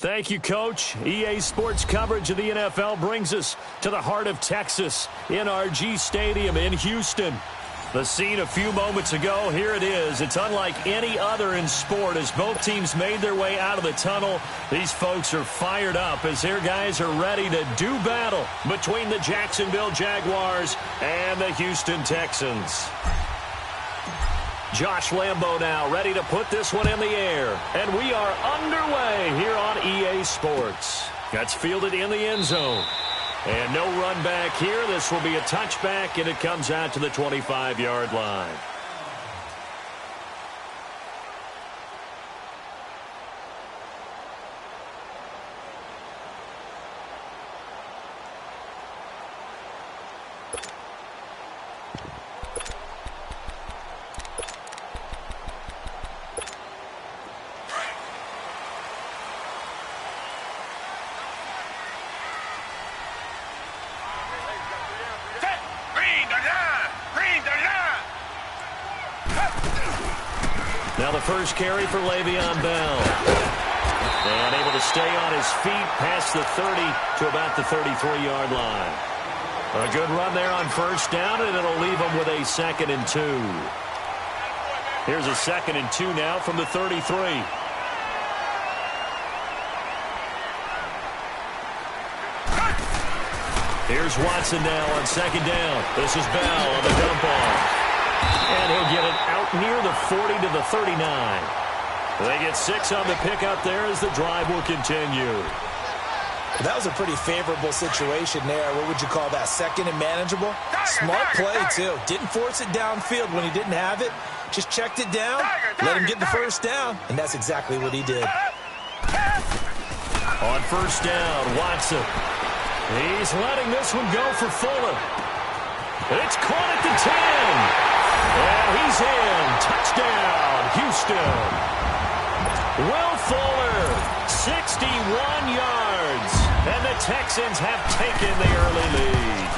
Thank you, Coach. EA Sports coverage of the NFL brings us to the heart of Texas, NRG Stadium in Houston. The scene a few moments ago, here it is. It's unlike any other in sport as both teams made their way out of the tunnel. These folks are fired up as their guys are ready to do battle between the Jacksonville Jaguars and the Houston Texans. Josh Lambo now ready to put this one in the air. And we are underway here on EA Sports. That's fielded in the end zone. And no run back here. This will be a touchback, and it comes out to the 25-yard line. Now the first carry for Le'Veon Bell. And able to stay on his feet past the 30 to about the 33-yard line. A good run there on first down, and it'll leave him with a 2nd and 2. Here's a 2nd and 2 now from the 33. Here's Watson now on 2nd down. This is Bell on the dump off. And he'll get it out near the 40 to the 39. They get 6 on the pickup there as the drive will continue. That was a pretty favorable situation there. What would you call that? 2nd and manageable? Smart play, too. Didn't force it downfield when he didn't have it. Just checked it down, let him get the first down, and that's exactly what he did. On first down, Watson. He's letting this one go for Fuller. It's caught at the 10. And he's in. Touchdown, Houston. Will Fuller, 61 yards. And the Texans have taken the early lead.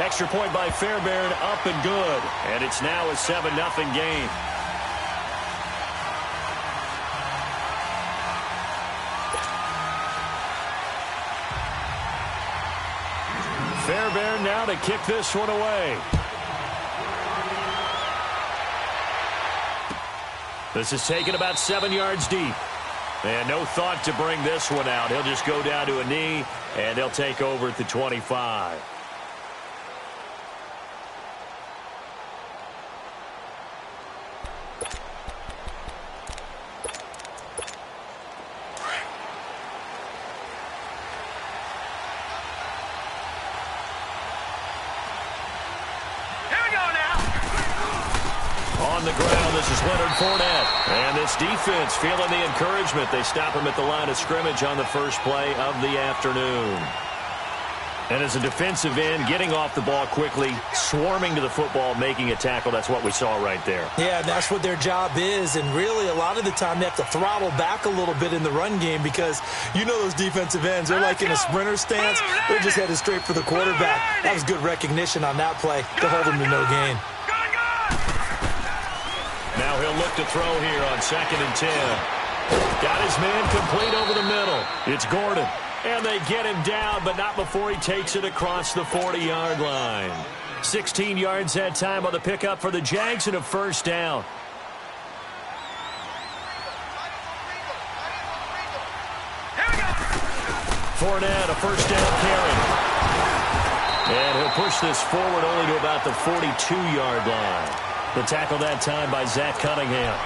Extra point by Fairbairn, up and good. And it's now a 7-0 game. Fairbairn now to kick this one away. This is taken about 7 yards deep. And no thought to bring this one out. He'll just go down to a knee, and they'll take over at the 25. On the ground, this is Leonard Fournette. And this defense feeling the encouragement. They stop him at the line of scrimmage on the first play of the afternoon. And as a defensive end, getting off the ball quickly, swarming to the football, making a tackle, that's what we saw right there. Yeah, that's what their job is. And really, a lot of the time, they have to throttle back a little bit in the run game because you know those defensive ends, they're like in a sprinter stance. They're just headed straight for the quarterback. That was good recognition on that play to hold him to no gain. Now he'll look to throw here on 2nd and 10. Got his man complete over the middle. It's Gordon. And they get him down, but not before he takes it across the 40-yard line. 16 yards that time on the pickup for the Jags and a first down. Fournette, a first down carry. And he'll push this forward only to about the 42-yard line. The tackle that time by Zach Cunningham.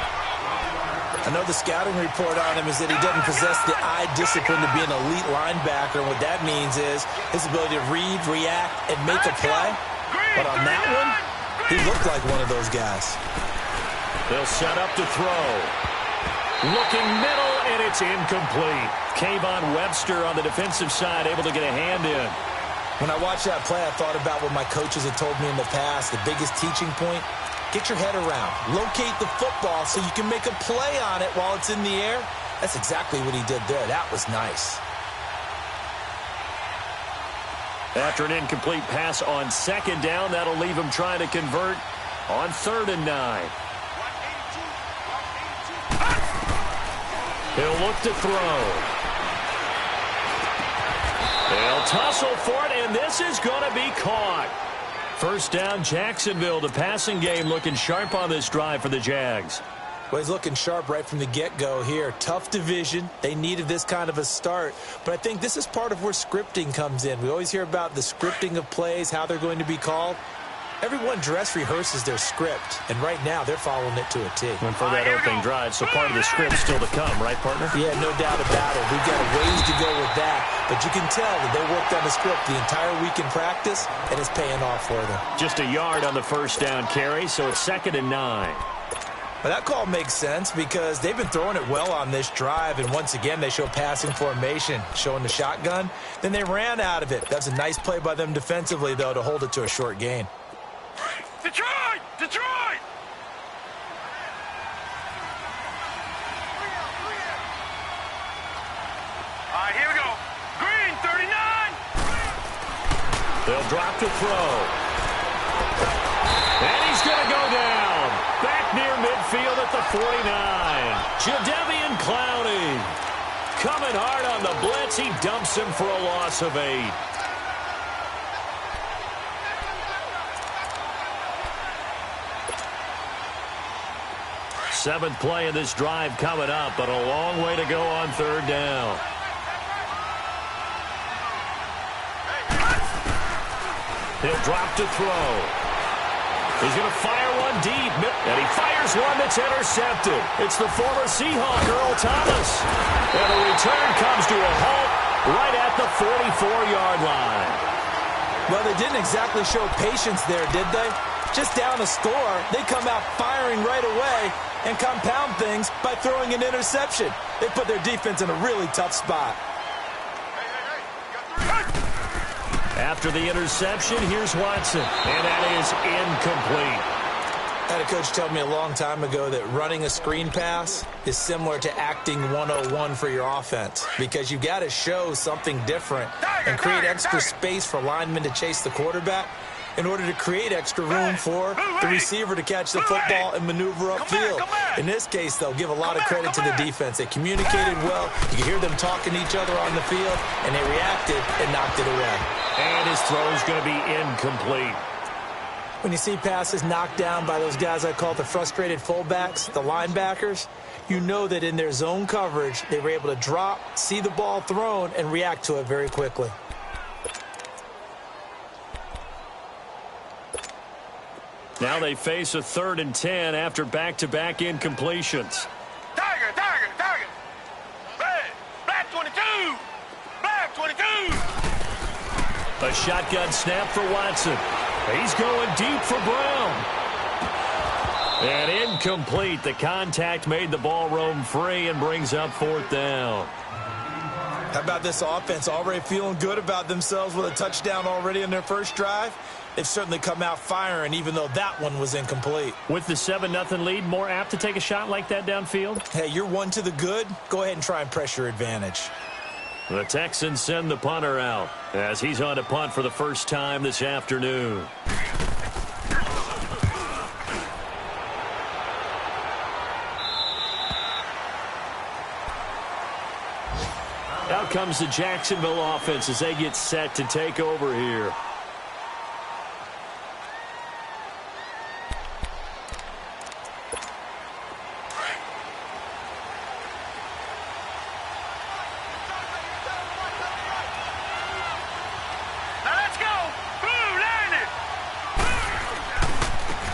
I know the scouting report on him is that he doesn't possess the eye discipline to be an elite linebacker. And what that means is his ability to read, react, and make a play. But on that one, he looked like one of those guys. They'll set up to throw. Looking middle, and it's incomplete. Kayvon Webster on the defensive side able to get a hand in. When I watched that play, I thought about what my coaches had told me in the past. The biggest teaching point, get your head around. Locate the football so you can make a play on it while it's in the air. That's exactly what he did there. That was nice. After an incomplete pass on 2nd down, that'll leave him trying to convert on 3rd and 9. He'll look to throw. They'll tussle for it, and this is going to be caught. First down, Jacksonville. The passing game looking sharp on this drive for the Jags. Well, he's looking sharp right from the get-go here. Tough division. They needed this kind of a start. But I think this is part of where scripting comes in. We always hear about the scripting of plays, how they're going to be called. Everyone dress rehearses their script, and right now they're following it to a T. And for that opening drive, so part of the script still to come, right, partner? Yeah, no doubt about it. We've got a ways to go with that, but you can tell that they worked on the script the entire week in practice, and it's paying off for them. Just a yard on the first down carry, so it's 2nd and 9. Well, that call makes sense because they've been throwing it well on this drive, and once again they show passing formation, showing the shotgun. Then they ran out of it. That's a nice play by them defensively, though, to hold it to a short gain. Detroit! Detroit! All right, here we go. Green, 39. They'll drop to throw. And he's going to go down. Back near midfield at the 49. Jadeveon Clowney coming hard on the blitz. He dumps him for a loss of 8. Seventh play of this drive coming up, but a long way to go on 3rd down. He'll drop to throw. He's going to fire one deep, and he fires one that's intercepted. It's the former Seahawk, Earl Thomas. And the return comes to a halt right at the 44-yard line. Well, they didn't exactly show patience there, did they? Just down a score, they come out firing right away and compound things by throwing an interception. They put their defense in a really tough spot. After the interception, here's Watson, and that is incomplete. I had a coach tell me a long time ago that running a screen pass is similar to acting 101 for your offense because you've got to show something different and create extra space for linemen to chase the quarterback in order to create extra room for the receiver to catch the football and maneuver upfield. In this case, they'll give a lot of credit to the defense. They communicated well. You can hear them talking to each other on the field, and they reacted and knocked it away. And his throw is going to be incomplete. When you see passes knocked down by those guys I call the frustrated fullbacks, the linebackers, you know that in their zone coverage, they were able to drop, see the ball thrown, and react to it very quickly. Now they face a 3rd and 10 after back-to-back incompletions. Tiger, tiger, tiger. Red, black 22. Black 22. A shotgun snap for Watson. He's going deep for Brown. And incomplete. The contact made the ball roam free and brings up 4th down. How about this offense already feeling good about themselves with a touchdown already in their first drive? They've certainly come out firing, even though that one was incomplete. With the 7-0 lead, more apt to take a shot like that downfield? Hey, you're one to the good. Go ahead and try and press your advantage. The Texans send the punter out as he's on to punt for the first time this afternoon. Out comes the Jacksonville offense as they get set to take over here.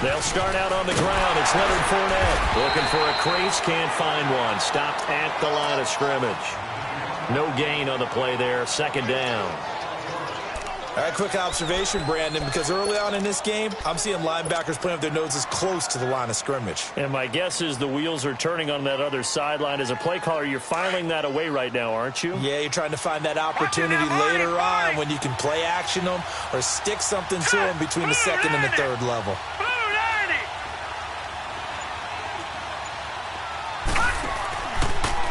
They'll start out on the ground. It's Leonard Fournette looking for a crease. Can't find one. Stopped at the line of scrimmage. No gain on the play there. 2nd down. All right, quick observation, Brandon, because early on in this game, I'm seeing linebackers playing with their noses close to the line of scrimmage. And my guess is the wheels are turning on that other sideline. As a play caller, you're filing that away right now, aren't you? Yeah, you're trying to find that opportunity later on when you can play action them or stick something to them between the 2nd and the 3rd level.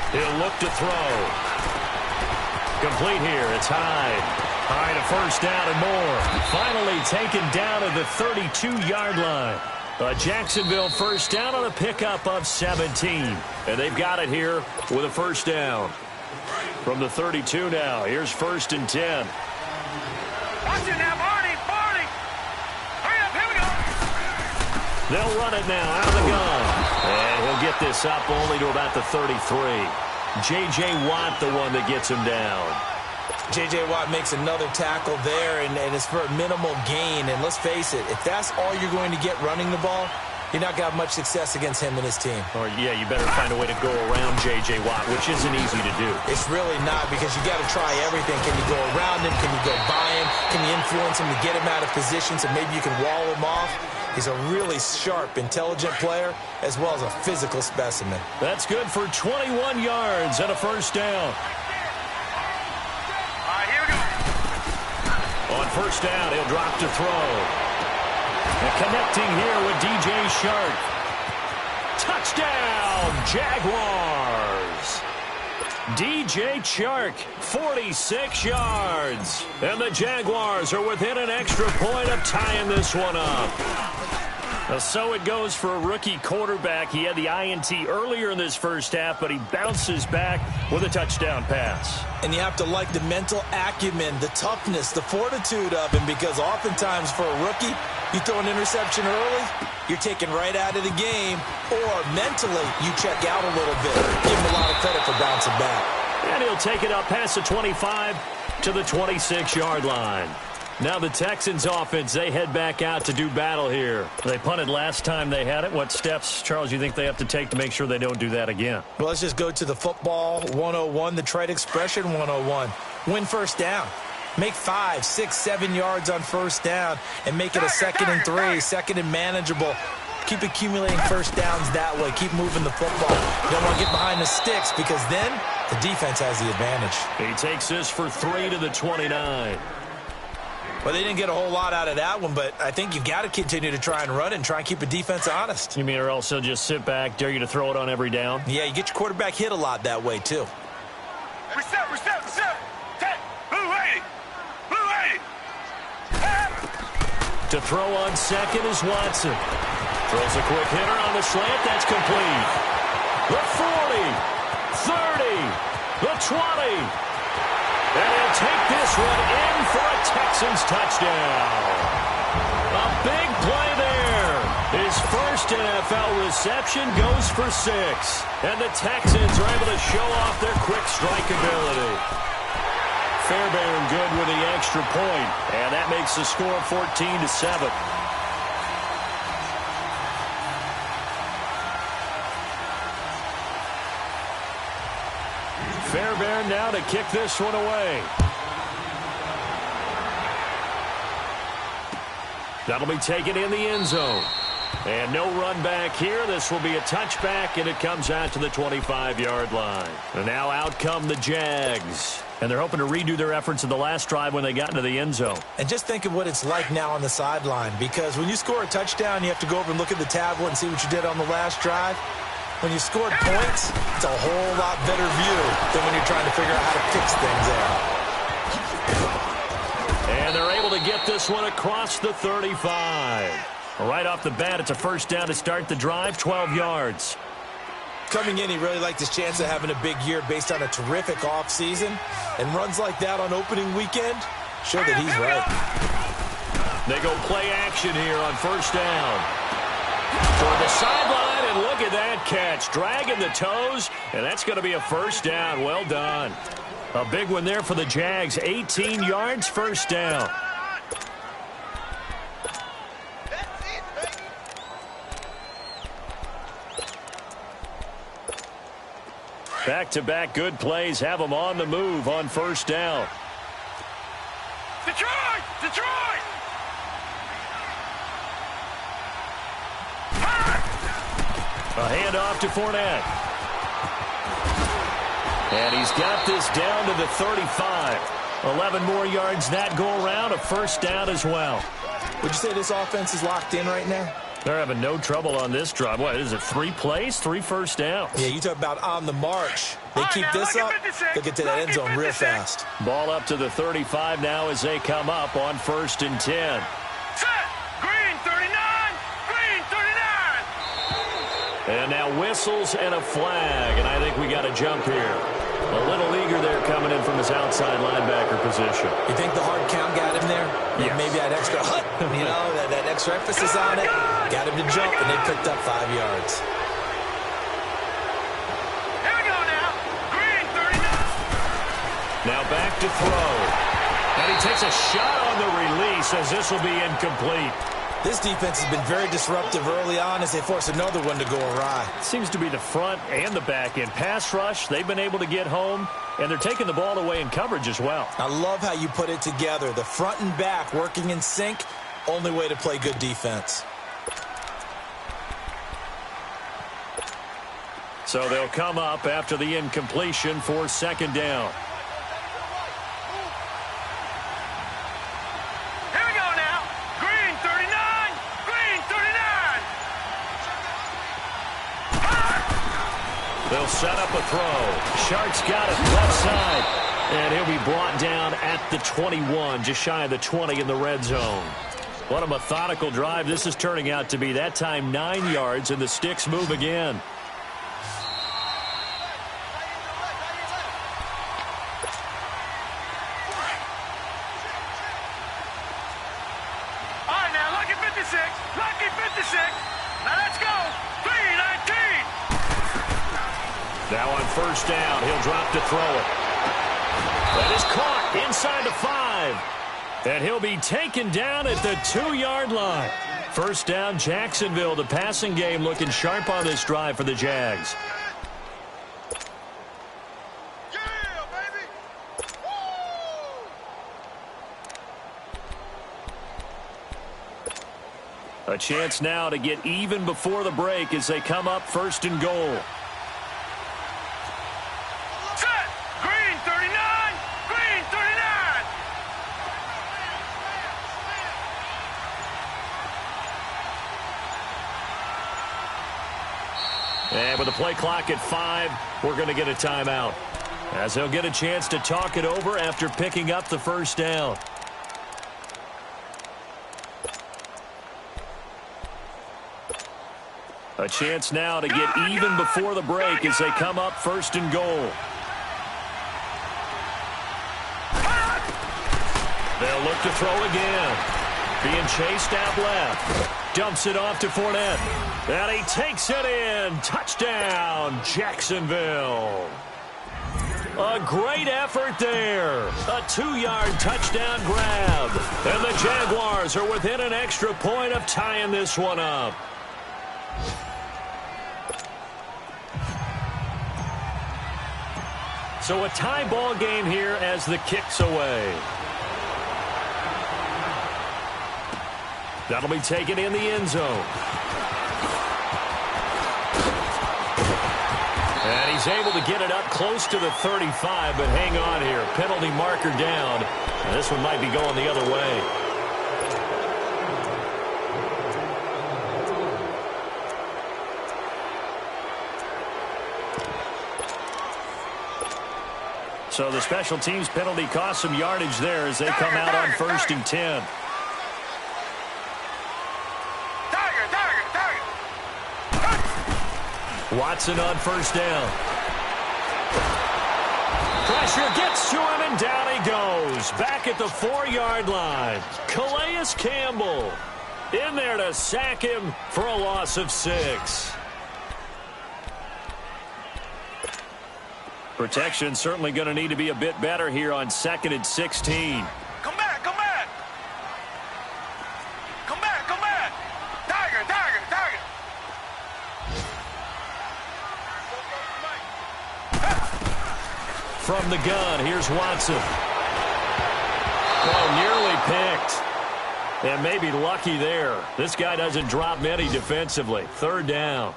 He'll look to throw. Complete here. It's Hyde. Hyde a first down and more. Finally taken down at the 32-yard line. Jacksonville first down on a pickup of 17. And they've got it here with a first down. From the 32 now, here's 1st and 10. Watch it now, Barney! Barney! Hurry up, here we go! They'll run it now out of the gun. And he'll get this up only to about the 33. J.J. Watt, the one that gets him down. J.J. Watt makes another tackle there, and it's for a minimal gain. And let's face it, if that's all you're going to get running the ball, you're not going to have much success against him and his team. Or, yeah, you better find a way to go around J.J. Watt, which isn't easy to do. It's really not, because you got to try everything. Can you go around him? Can you go by him? Can you influence him to get him out of position so maybe you can wall him off? He's a really sharp, intelligent player, as well as a physical specimen. That's good for 21 yards and a first down. All right, here we go. On first down, he'll drop to throw. And connecting here with DJ Shark. Touchdown, Jaguars. DJ Chark, 46 yards. And the Jaguars are within an extra point of tying this one up. So it goes for a rookie quarterback. He had the INT earlier in this first half, but he bounces back with a touchdown pass. And you have to like the mental acumen, the toughness, the fortitude of him, because oftentimes for a rookie, you throw an interception early, you're taken right out of the game, or mentally you check out a little bit. Give him a lot of credit for bouncing back. And he'll take it up past the 25 to the 26-yard line. Now the Texans offense, they head back out to do battle here. They punted last time they had it. What steps, Charles, you think they have to take to make sure they don't do that again? Well, let's just go to the football 101, the trade expression 101. Win first down. Make 5, 6, 7 yards on first down and make it a 2nd and 3, 2nd and manageable. Keep accumulating first downs that way. Keep moving the football. You don't want to get behind the sticks, because then the defense has the advantage. He takes this for 3 to the 29. Well, they didn't get a whole lot out of that one, but I think you've got to continue to try and run and try and keep a defense honest. You mean, or else they'll just sit back, dare you to throw it on every down? Yeah, you get your quarterback hit a lot that way, too. Reset, reset, reset. Take. Blue 80. Blue 80. To throw on second is Watson. Throws a quick hitter on the slant. That's complete. The 40, 30, the 20. And he'll take this one in for a Texans touchdown. A big play there. His first NFL reception goes for 6. And the Texans are able to show off their quick strike ability. Fairbairn good with the extra point. And that makes the score 14-7. Fairbairn now to kick this one away. That'll be taken in the end zone. And no run back here. This will be a touchback, and it comes out to the 25-yard line. And now out come the Jags. And they're hoping to redo their efforts in the last drive when they got into the end zone. And just think of what it's like now on the sideline, because when you score a touchdown, you have to go over and look at the tablet and see what you did on the last drive. When you scored points, it's a whole lot better view than when you're trying to figure out how to fix things out. And they're able to get this one across the 35. Right off the bat, it's a first down to start the drive, 12 yards. Coming in, he really liked his chance of having a big year based on a terrific offseason. And runs like that on opening weekend show that he's right. They go play action here on first down. Toward the sideline, and look at that catch. Dragging the toes, and that's going to be a first down. Well done. A big one there for the Jags. 18 yards, first down. Back-to-back good plays have them on the move on first down. Detroit! Detroit! A handoff to Fournette. And he's got this down to the 35. 11 more yards that go around, a first down as well. Would you say this offense is locked in right now? They're having no trouble on this drive. What is it, 3 plays, 3 first downs? Yeah, you talk about on the march. They keep this up, they'll get to that end zone real fast. Ball up to the 35 now as they come up on first and 10. Set! Green 39! Green 39! And now whistles and a flag, and I think we got a jump here. A little eager there coming in from his outside linebacker position. You think the hard count got him there? Yes. Maybe that extra that extra emphasis on it. Got him to jump, and they picked up 5 yards. Here we go now. Green, 39. Now back to throw. And he takes a shot on the release as this will be incomplete. This defense has been very disruptive early on as they force another one to go awry. Seems to be the front and the back end. Pass rush, they've been able to get home, and they're taking the ball away in coverage as well. I love how you put it together. The front and back working in sync, only way to play good defense. So they'll come up after the incompletion for second down. They'll set up a throw. Shark's got it left side. And he'll be brought down at the 21, just shy of the 20 in the red zone. What a methodical drive this is turning out to be. That time 9 yards, and the sticks move again. All right, now, lucky 56. Lucky 56. Now let's go. 3-19. Now on first down, he'll drop to throw it. That is caught inside the 5. And he'll be taken down at the 2-yard line. First down, Jacksonville. The passing game looking sharp on this drive for the Jags. Yeah, baby. Woo! A chance now to get even before the break as they come up first and goal. And with the play clock at 5, we're going to get a timeout, as they'll get a chance to talk it over after picking up the first down. A chance now to get even before the break as they come up first and goal. They'll look to throw again. Being chased out left. Dumps it off to Fournette. And he takes it in. Touchdown, Jacksonville. A great effort there. A 2-yard touchdown grab. And the Jaguars are within an extra point of tying this one up. So a tie ball game here as the kick's away. That'll be taken in the end zone. And he's able to get it up close to the 35, but hang on here. Penalty marker down. And this one might be going the other way. So the special teams penalty cost some yardage there as they come out on first and 10. Watson on first down. Pressure gets to him, and down he goes. Back at the 4-yard line. Calais Campbell in there to sack him for a loss of 6. Protection certainly going to need to be a bit better here on 2nd and 16. Come back, come back. Come back, come back. Tiger, tiger, tiger. From the gun, here's Watson. Oh, nearly picked. And maybe lucky there. This guy doesn't drop many defensively. 3rd down.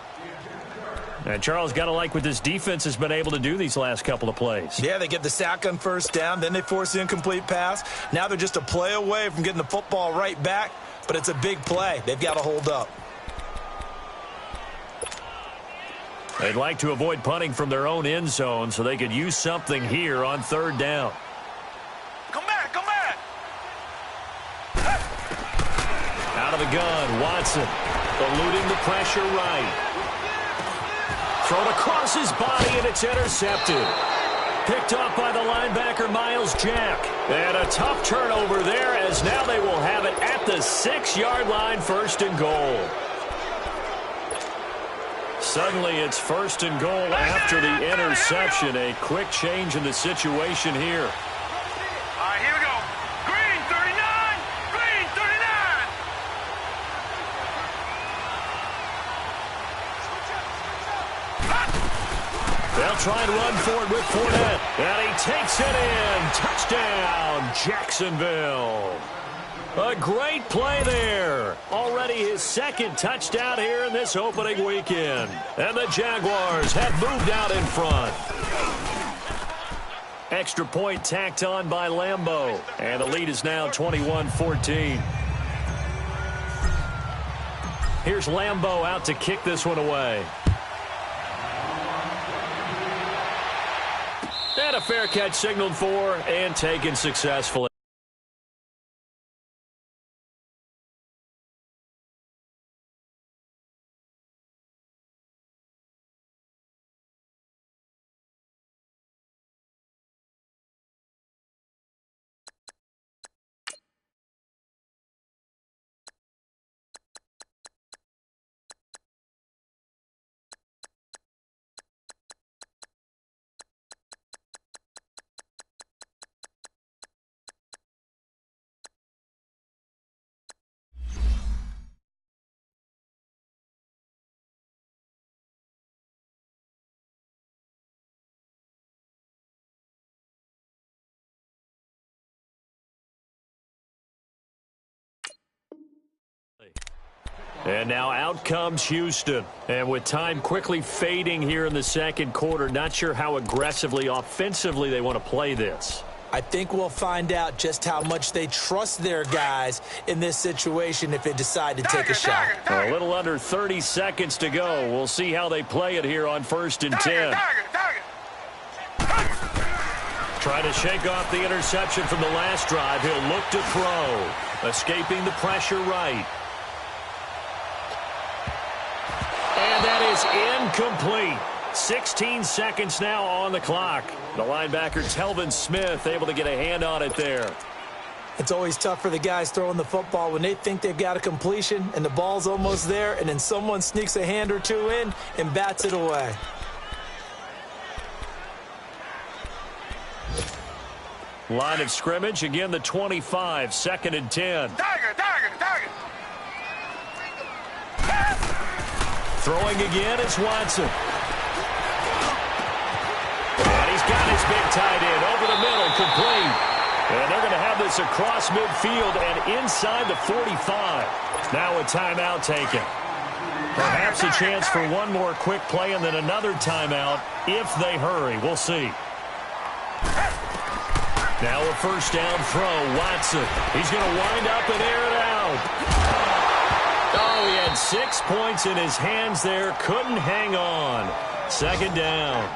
And Charles, got to like what this defense has been able to do these last couple of plays. Yeah, they get the sack on first down, then they force the incomplete pass. Now they're just a play away from getting the football right back, but it's a big play. They've got to hold up. They'd like to avoid punting from their own end zone so they could use something here on 3rd down. Come back, come back. Out of the gun, Watson eluding the pressure right. thrown across his body, and it's intercepted. Picked off by the linebacker, Miles Jack. And a tough turnover there, as now they will have it at the 6-yard line, 1st and goal. Suddenly it's 1st and goal after the interception. A quick change in the situation here. All right, here we go. Green 39. Green 39. They'll try and run for it with Fournette. And he takes it in. Touchdown, Jacksonville. A great play there. Already his 2nd touchdown here in this opening weekend. And the Jaguars have moved out in front. Extra point tacked on by Lambeau. And the lead is now 21-14. Here's Lambeau out to kick this one away. And a fair catch signaled for and taken successfully. And now out comes Houston. And with time quickly fading here in the 2nd quarter, not sure how aggressively, offensively they want to play this. I think we'll find out just how much they trust their guys in this situation if they decide to take a shot. A little under 30 seconds to go. We'll see how they play it here on 1st and 10. Trying to shake off the interception from the last drive. He'll look to throw. Escaping the pressure right. And that is incomplete. 16 seconds now on the clock. The linebacker, Telvin Smith, able to get a hand on it there. It's always tough for the guys throwing the football when they think they've got a completion and the ball's almost there, and then someone sneaks a hand or two in and bats it away. Line of scrimmage, again the 25, 2nd and 10. Tiger. Throwing again, it's Watson. And he's got his big tight end over the middle, complete. And they're going to have this across midfield and inside the 45. Now a timeout taken. Perhaps a chance for one more quick play and then another timeout if they hurry. We'll see. Now a 1st down throw, Watson. He's going to wind up and air it out. Oh, he had 6 points in his hands there. Couldn't hang on. 2nd down.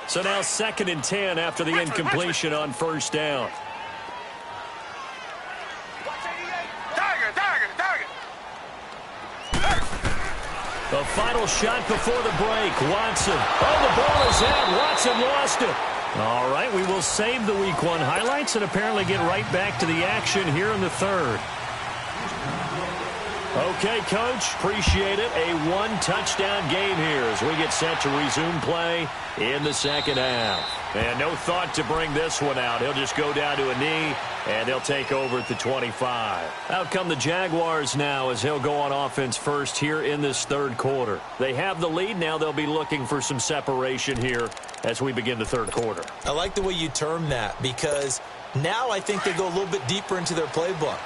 So now 2nd and 10 after the incompletion on 1st down. The final shot before the break. Watson. Oh, the ball is out. Watson lost it. All right, we will save the Week 1 highlights and apparently get right back to the action here in the 3rd. Okay, Coach, appreciate it. A 1-touchdown game here as we get set to resume play in the 2nd half. And no thought to bring this one out. He'll just go down to a knee, and he'll take over at the 25. Out come the Jaguars now as he'll go on offense first here in this 3rd quarter. They have the lead. Now they'll be looking for some separation here as we begin the 3rd quarter. I like the way you term that because now I think they go a little bit deeper into their playbook.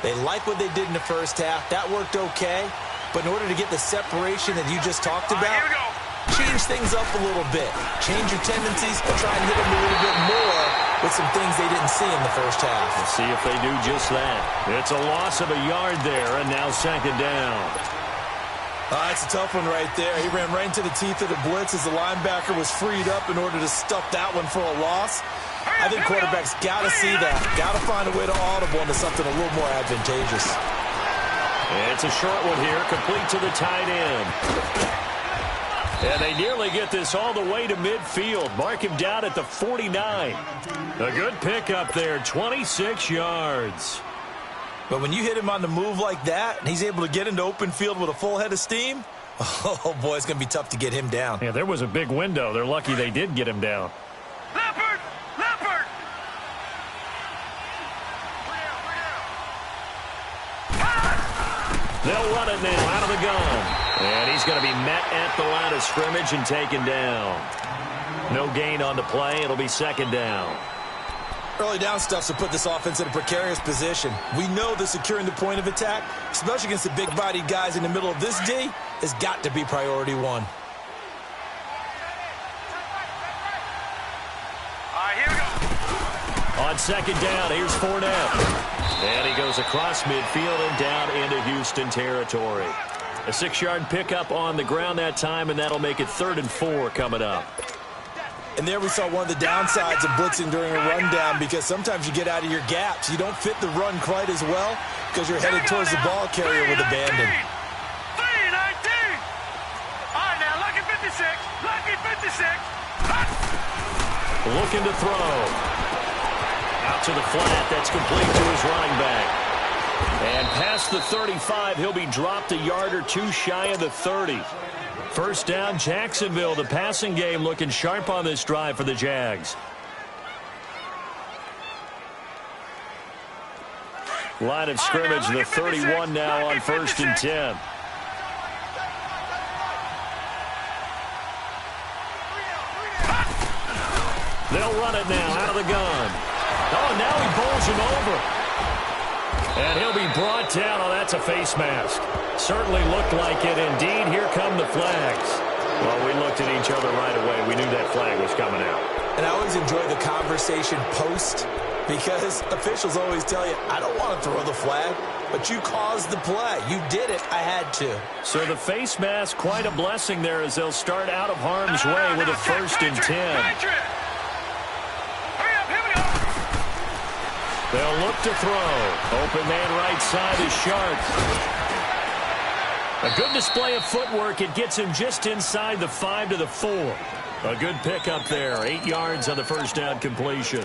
They like what they did in the 1st half. That worked okay. But in order to get the separation that you just talked about, change things up a little bit. Change your tendencies and try and hit them a little bit more with some things they didn't see in the 1st half. Let's see if they do just that. It's a loss of a yard there, and now 2nd down. That's a tough one right there. He ran right into the teeth of the blitz as the linebacker was freed up in order to stuff that one for a loss. I think quarterbacks got to see that. Got to find a way to audible into something a little more advantageous. It's a short one here, complete to the tight end. And they nearly get this all the way to midfield. Mark him down at the 49. A good pickup there, 26 yards. But when you hit him on the move like that, and he's able to get into open field with a full head of steam, oh, boy, it's going to be tough to get him down. Yeah, there was a big window. They're lucky they did get him down. Leopard! Leopard! They'll run it now out of the gun. And he's going to be met at the line of scrimmage and taken down. No gain on the play. It'll be second down. Early down stuff to put this offense in a precarious position. We know that securing the point of attack, especially against the big-bodied guys in the middle of this D, has got to be priority one. All right, here we go. On second down, here's Fournette. And he goes across midfield and down into Houston territory. A 6-yard pickup on the ground that time, and that'll make it 3rd and 4 coming up. And there we saw one of the downsides of blitzing during a rundown, because sometimes you get out of your gaps. You don't fit the run quite as well because you're headed towards the ball carrier with abandon. 3-19. All right, now, lucky 56. Lucky 56. Looking to throw. Out to the flat. That's complete to his running back. And past the 35, he'll be dropped a yard or two shy of the 30. First down, Jacksonville. The passing game looking sharp on this drive for the Jags. Line of scrimmage, the 31 now on 1st and 10. They'll run it now out of the gun. Oh, now he bowls him over. And he'll be brought down. Oh, that's a face mask. Certainly looked like it. Indeed, here come the flags. Well, we looked at each other right away. We knew that flag was coming out. And I always enjoy the conversation post, because officials always tell you, I don't want to throw the flag, but you caused the play. You did it. I had to. So the face mask, quite a blessing there as they'll start out of harm's way with a 1st and 10. They'll look to throw. Open man right side is Sharp. A good display of footwork. It gets him just inside the 5 to the 4. A good pickup there. 8 yards on the first down completion.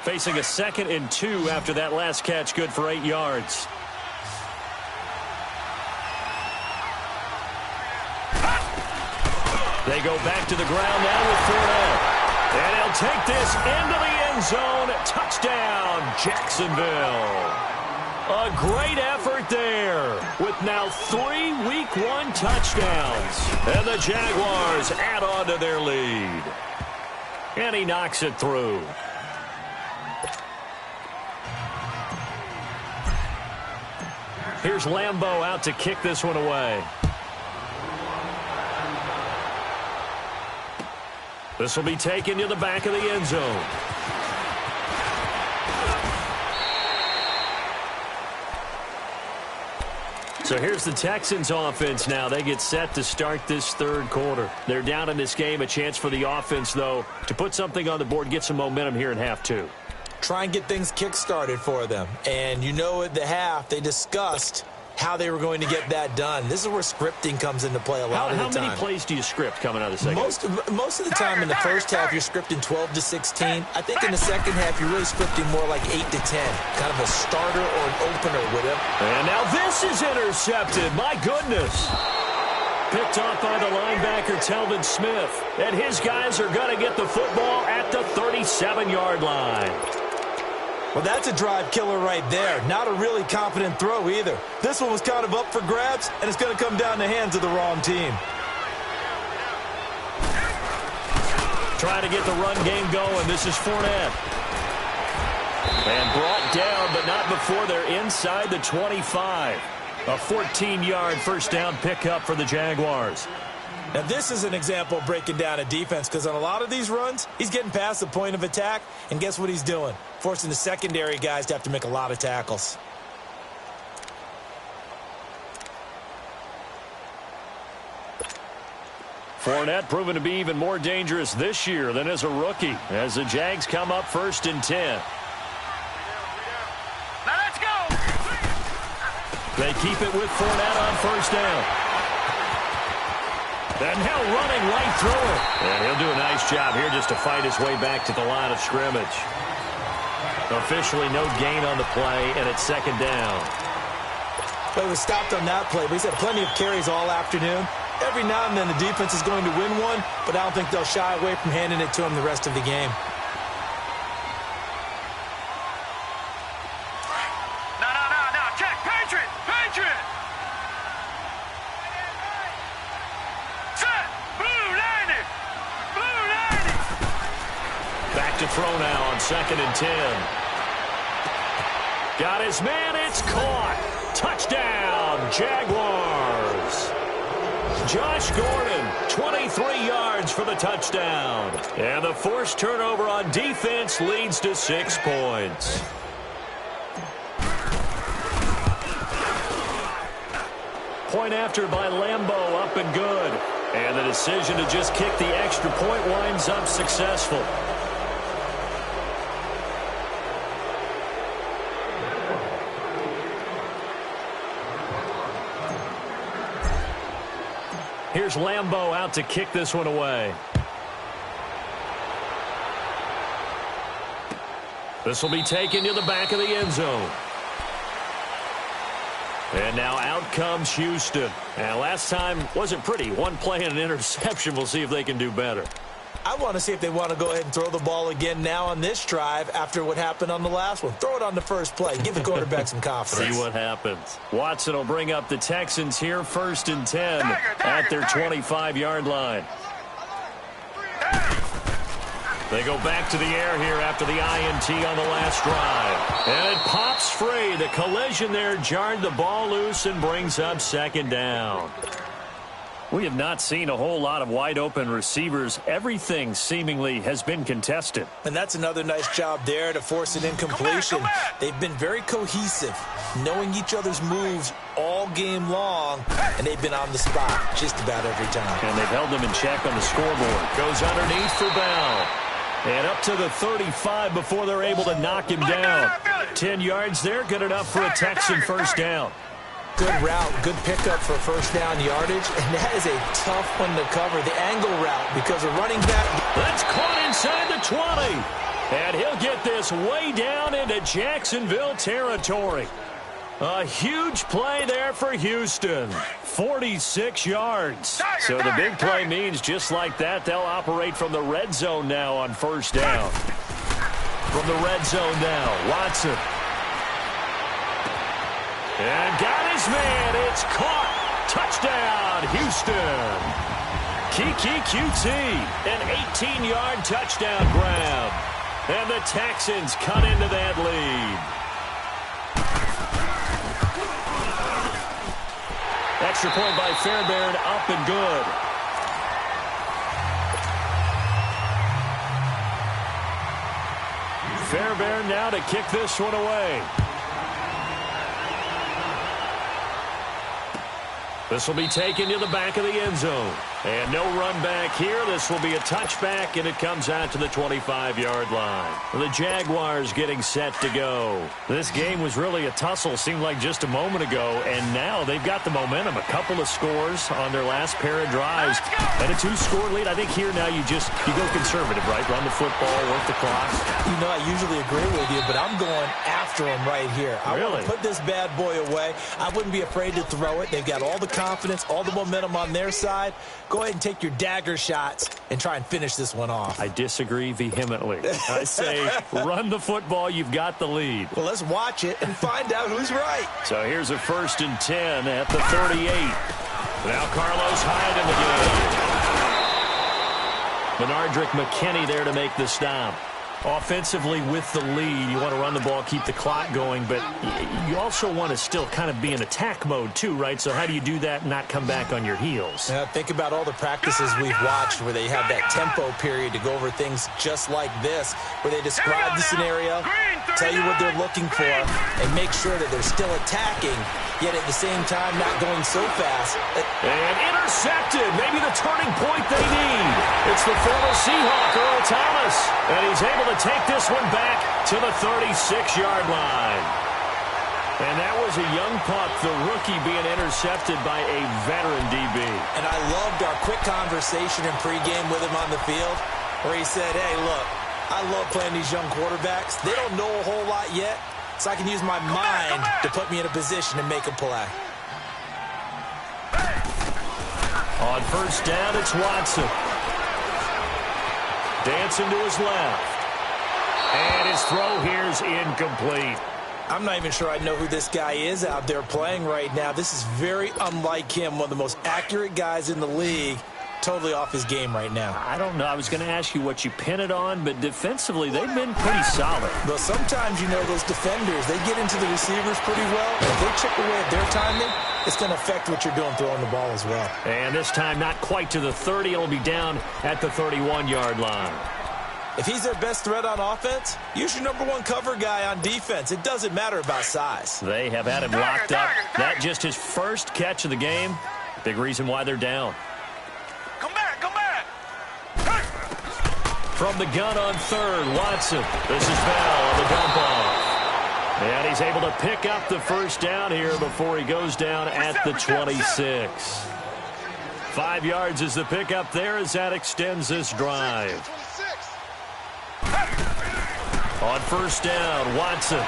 Facing a 2nd and 2 after that last catch. Good for 8 yards. They go back to the ground now with Fournette. And he'll take this into the end zone. Touchdown, Jacksonville. A great effort there with now 3 Week 1 touchdowns. And the Jaguars add on to their lead. And he knocks it through. Here's Lambeau out to kick this one away. This will be taken to the back of the end zone. So here's the Texans offense now. They get set to start this 3rd quarter. They're down in this game. A chance for the offense, though, to put something on the board, get some momentum here in half 2. Try and get things kick-started for them. And you know at the half, they discussed how they were going to get that done. This is where scripting comes into play a lot of the time. How many plays do you script coming out of the second? Most of the time in the first half, you're scripting 12 to 16. I think in the second half, you're really scripting more like 8 to 10. Kind of a starter or an opener with him. And now this is intercepted. My goodness. Picked off by the linebacker, Telvin Smith. And his guys are going to get the football at the 37-yard line. Well, that's a drive killer right there. Not a really confident throw either. This one was kind of up for grabs, and it's going to come down the hands of the wrong team. Trying to get the run game going. This is Fournette. And brought down, but not before they're inside the 25. A 14-yard first down pickup for the Jaguars. Now, this is an example of breaking down a defense because on a lot of these runs, he's getting past the point of attack, and guess what he's doing? Forcing the secondary guys to have to make a lot of tackles. Fournette proven to be even more dangerous this year than as a rookie as the Jags come up 1st and 10. Now let's go. They keep it with Fournette on 1st down. And now running right through it. And he'll do a nice job here just to fight his way back to the line of scrimmage. Officially no gain on the play, and it's 2nd down. Well, he was stopped on that play, but he's had plenty of carries all afternoon. Every now and then the defense is going to win one, but I don't think they'll shy away from handing it to him the rest of the game. No. Check. Patriot. Set. Blue 90. Back to throw now on 2nd and 10. Got his man. It's caught. Touchdown, Jaguars. Josh Gordon, 23 yards for the touchdown. And the forced turnover on defense leads to 6 points. Point after by Lambeau, up and good. And the decision to just kick the extra point winds up successful. Here's Lambeau out to kick this one away. This will be taken to the back of the end zone. And now out comes Houston. And last time wasn't pretty. One play and an interception. We'll see if they can do better. I want to see if they want to go ahead and throw the ball again now on this drive after what happened on the last one. Throw it on the first play. Give the quarterback some confidence. See what happens. Watson will bring up the Texans here 1st and 10 at their 25-yard line. They go back to the air here after the INT on the last drive. And it pops free. The collision there jarred the ball loose and brings up 2nd down. We have not seen a whole lot of wide-open receivers. Everything seemingly has been contested. And that's another nice job there to force an incompletion. They've been very cohesive, knowing each other's moves all game long, and they've been on the spot just about every time. And they've held them in check on the scoreboard. Goes underneath for Bell. And up to the 35 before they're able to knock him down. 10 yards there, good enough for a Texan 1st down. Good route, good pickup for 1st down yardage, and that is a tough one to cover, the angle route, because a running back... That's caught inside the 20, and he'll get this way down into Jacksonville territory. A huge play there for Houston, 46 yards. So the big play means just like that, they'll operate from the red zone now on 1st down. From the red zone now, Watson. And got his man. It's caught. Touchdown, Houston. Kiki QT, an 18-yard touchdown grab. And the Texans cut into that lead. Extra point by Fairbairn, up and good. Fairbairn now to kick this one away. This will be taken to the back of the end zone. And no run back here. This will be a touchback, and it comes out to the 25-yard line. The Jaguars getting set to go. This game was really a tussle, seemed like just a moment ago, and now they've got the momentum. A couple of scores on their last pair of drives, and a 2-score lead. I think here now you go conservative, right? Run the football, work the clock. You know, I usually agree with you, but I'm going after them right here. I want to put this bad boy away. I wouldn't be afraid to throw it. They've got all the confidence, all the momentum on their side. Go ahead and take your dagger shots and try and finish this one off. I disagree vehemently. I say run the football. You've got the lead. Well, let's watch it and find out who's right. So here's a 1st and 10 at the 38. Now Carlos Hyde in the game. Menardrick McKinney there to make the stop. Offensively with the lead, you want to run the ball, keep the clock going, but you also want to still kind of be in attack mode too, right? So how do you do that and not come back on your heels? Think about all the practices we've watched where they have that tempo period to go over things just like this, where they describe the scenario, tell you what they're looking for, and make sure that they're still attacking, yet at the same time not going so fast. And intercepted, maybe the turning point they need. It's the former Seahawk, Earl Thomas, and he's able to take this one back to the 36-yard line. And that was a young pup, the rookie being intercepted by a veteran DB. And I loved our quick conversation in pregame with him on the field where he said, hey, look, I love playing these young quarterbacks. They don't know a whole lot yet, so I can use my mind to put me in a position to make a play. On first down, it's Watson. Dancing to his left. And his throw here's incomplete. I'm not even sure I know who this guy is out there playing right now. This is very unlike him, one of the most accurate guys in the league. Totally off his game right now. I don't know. I was going to ask you what you pin it on, but defensively, they've been pretty solid. Well, sometimes, you know, those defenders, they get into the receivers pretty well. If they chip away at their timing, it's going to affect what you're doing throwing the ball as well. And this time, not quite to the 30. It'll be down at the 31-yard line. If he's their best threat on offense, use your #1 cover guy on defense. It doesn't matter about size. They have had him locked up. That just his first catch of the game. Big reason why they're down. Come back, come back. From the gun on third, Watson. This is Bell on the dump off. And he's able to pick up the first down here before he goes down at the 26. 5 yards is the pickup there as that extends this drive. On first down, Watson.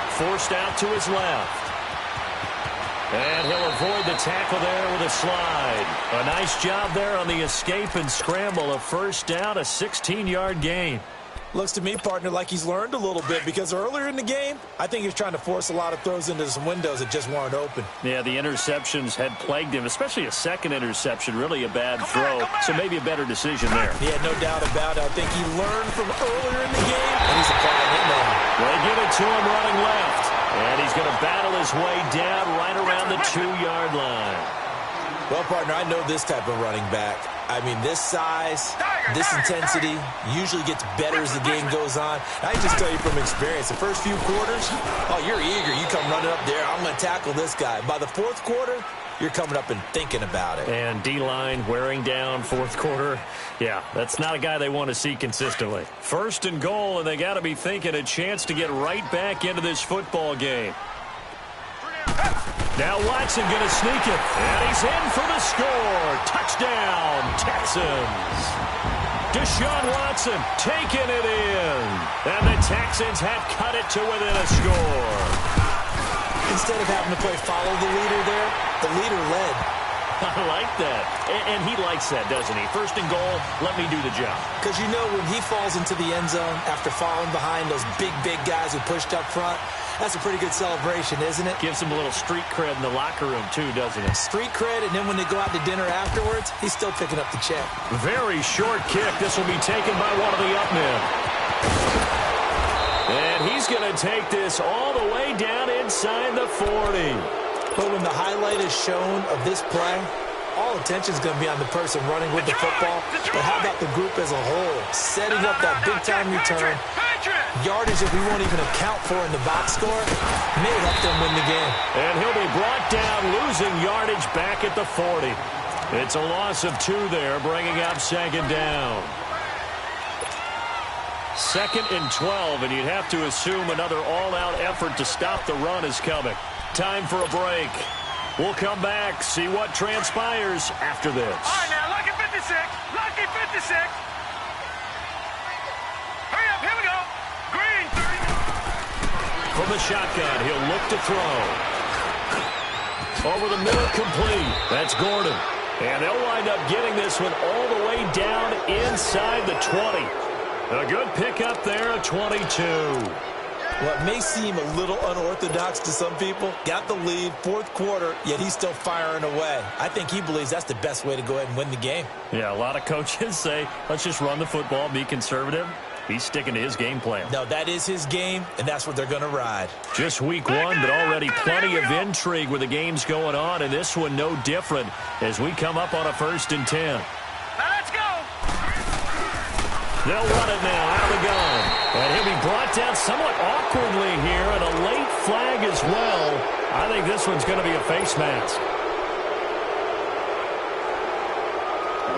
Forced out to his left. And he'll avoid the tackle there with a slide. A nice job there on the escape and scramble. A first down, a 16-yard gain. Looks to me, partner, like he's learned a little bit because earlier in the game, I think he was trying to force a lot of throws into some windows that just weren't open. Yeah, the interceptions had plagued him, especially a second interception, really a bad throw. So maybe a better decision there. Yeah, no doubt about it. I think he learned from earlier in the game, and he's applying it now. They give it to him running left. And he's going to battle his way down right around the 2-yard line. Well, partner, I know this type of running back. I mean, this size, this intensity usually gets better as the game goes on. I just tell you from experience, the first few quarters, oh, you're eager. You come running up there, I'm going to tackle this guy. By the fourth quarter, you're coming up and thinking about it. And D-line wearing down fourth quarter. Yeah, that's not a guy they want to see consistently. First and goal, and they got to be thinking a chance to get right back into this football game. Now Watson going to sneak it, and he's in for the score. Touchdown, Texans. Deshaun Watson taking it in, and the Texans have cut it to within a score. Instead of having to play follow the leader there, the leader led. I like that. And he likes that, doesn't he? First and goal, let me do the job. Because you know when he falls into the end zone after falling behind those big guys who pushed up front, that's a pretty good celebration, isn't it? Gives him a little street cred in the locker room, too, doesn't it? Street cred, and then when they go out to dinner afterwards, he's still picking up the check. Very short kick. This will be taken by one of the up men. And he's going to take this all the way down inside the 40. But when the highlight is shown of this play, all attention is going to be on the person running with the football. But how about the group as a whole? Setting up that big-time return. Yardage that we won't even account for in the box score may help them win the game. And he'll be brought down, losing yardage back at the 40. It's a loss of 2 there, bringing up second down. Second and 12, and you'd have to assume another all-out effort to stop the run is coming. Time for a break. We'll come back, see what transpires after this. All right, now, lucky 56. Lucky 56. Hurry up, here we go. Green, 30. From the shotgun, he'll look to throw. Over the middle, complete. That's Gordon. And they'll wind up getting this one all the way down inside the 20. A good pickup there, a 22. Well, it may seem a little unorthodox to some people. Got the lead, fourth quarter, yet he's still firing away. I think he believes that's the best way to go ahead and win the game. Yeah, a lot of coaches say, let's just run the football, be conservative. He's sticking to his game plan. No, that is his game, and that's what they're going to ride. Just week one, but already plenty of intrigue with the games going on, and this one no different as we come up on a 1st and 10. Now let's go. They'll run it now out of the gun. And he'll be brought down somewhat awkwardly here, and a late flag as well. I think this one's going to be a face mask.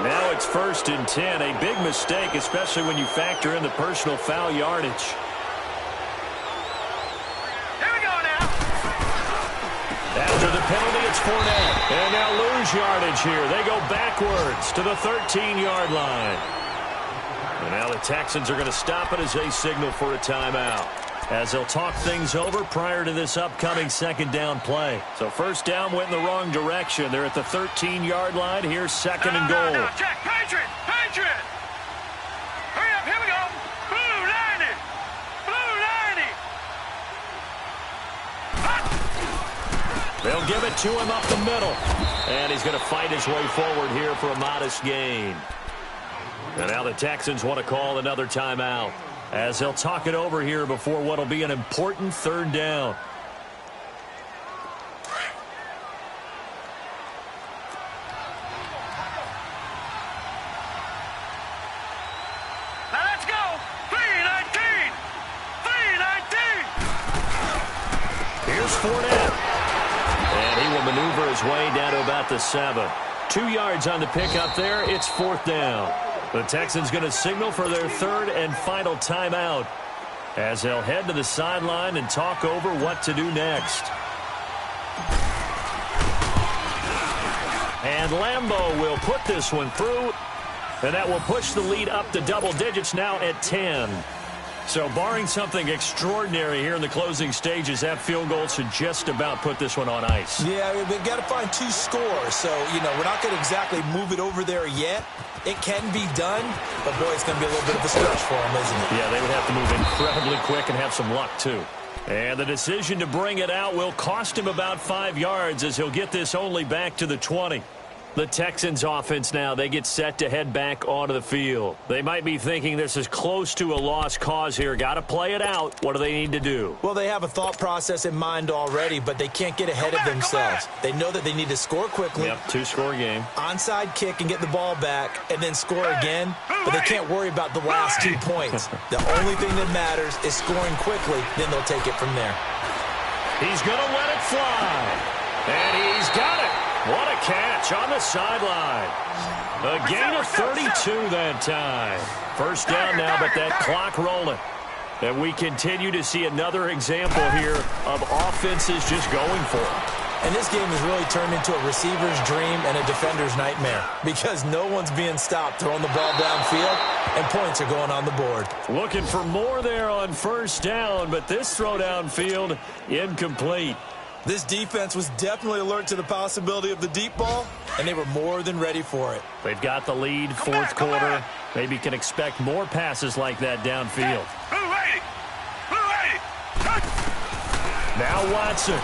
Now it's 1st and 10. A big mistake, especially when you factor in the personal foul yardage. Here we go now. After the penalty, it's Fournette. And they'll lose yardage here. They go backwards to the 13-yard line. And now the Texans are going to stop it as they signal for a timeout, as they'll talk things over prior to this upcoming 2nd down play. So 1st down went in the wrong direction. They're at the 13-yard line. Here's 2nd and goal. No, check. Patriot. Hurry up. Here we go. Blue 90. Blue 90. They'll give it to him up the middle. And he's going to fight his way forward here for a modest gain. And now the Texans want to call another timeout, as they'll talk it over here before what will be an important 3rd down. Now let's go. 319. 319. Here's Fournette. And he will maneuver his way down to about the 7. 2 yards on the pickup there. It's 4th down. The Texans going to signal for their 3rd and final timeout, as they'll head to the sideline and talk over what to do next. And Lambeau will put this one through, and that will push the lead up to double digits now at 10. So barring something extraordinary here in the closing stages, that field goal should just about put this one on ice. Yeah, we've got to find 2 scores. So, we're not going to exactly move it over there yet. It can be done, but, boy, it's going to be a little bit of a stretch for them, isn't it? Yeah, they would have to move incredibly quick and have some luck, too. And the decision to bring it out will cost him about 5 yards, as he'll get this only back to the 20. The Texans offense now, they get set to head back onto the field. They might be thinking this is close to a lost cause here. Got to play it out. What do they need to do? Well, they have a thought process in mind already, but they can't get ahead of themselves. They know that they need to score quickly. Yep, 2-score game. Onside kick and get the ball back and then score again, but they can't worry about the last 2 points. The only thing that matters is scoring quickly, then they'll take it from there. He's going to let it fly, and he's got it. What a catch on the sideline. A gain of 32 that time. 1st down now, but that clock rolling. And we continue to see another example here of offenses just going for it. And this game has really turned into a receiver's dream and a defender's nightmare, because no one's being stopped throwing the ball downfield, and points are going on the board. Looking for more there on 1st down, but this throw downfield incomplete. This defense was definitely alert to the possibility of the deep ball, and they were more than ready for it. They've got the lead, 4th quarter. Maybe can expect more passes like that downfield. Now Watson.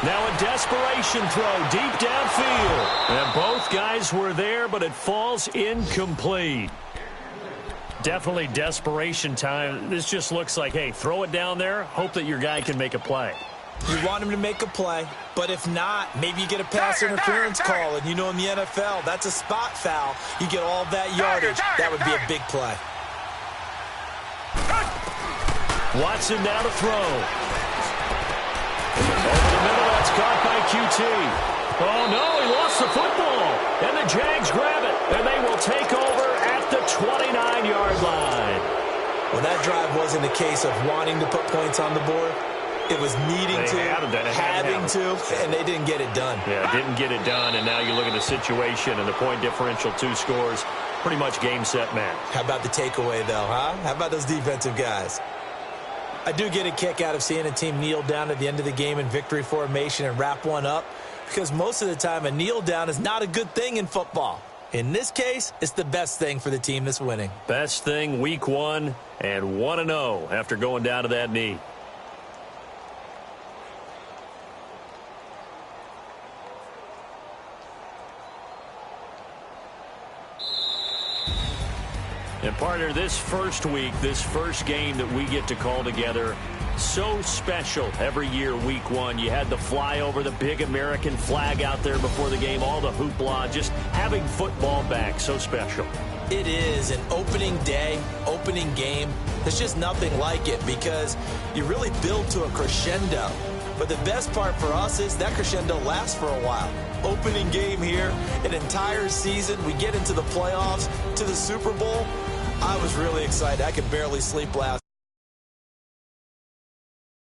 Now a desperation throw deep downfield. And both guys were there, but it falls incomplete. Definitely desperation time. This just looks like, hey, throw it down there, hope that your guy can make a play. You want him to make a play, but if not, maybe you get a pass interference call, and in the NFL, that's a spot foul. You get all that yardage. That would be a big play. Watson now to throw. Over the middle, that's caught by QT. Oh, no, he lost the football. And the Jags grab it, and they will take over at the 29-yard line. Well, that drive wasn't a case of wanting to put points on the board. It was needing to, having to, and they didn't get it done. Yeah, didn't get it done, and now you look at the situation and the point differential, 2 scores, pretty much game, set, match. How about the takeaway, though, huh? How about those defensive guys? I do get a kick out of seeing a team kneel down at the end of the game in victory formation and wrap one up, because most of the time a kneel down is not a good thing in football. In this case, it's the best thing for the team that's winning. Best thing week 1 and 1-0 after going down to that knee. And partner, this first week, this first game that we get to call together, so special every year, week 1. You had the flyover, the big American flag out there before the game, all the hoopla, just having football back, so special. It is an opening day, opening game. There's just nothing like it because you really build to a crescendo. But the best part for us is that crescendo lasts for a while. Opening game here, an entire season. We get into the playoffs, to the Super Bowl. I was really excited. I could barely sleep last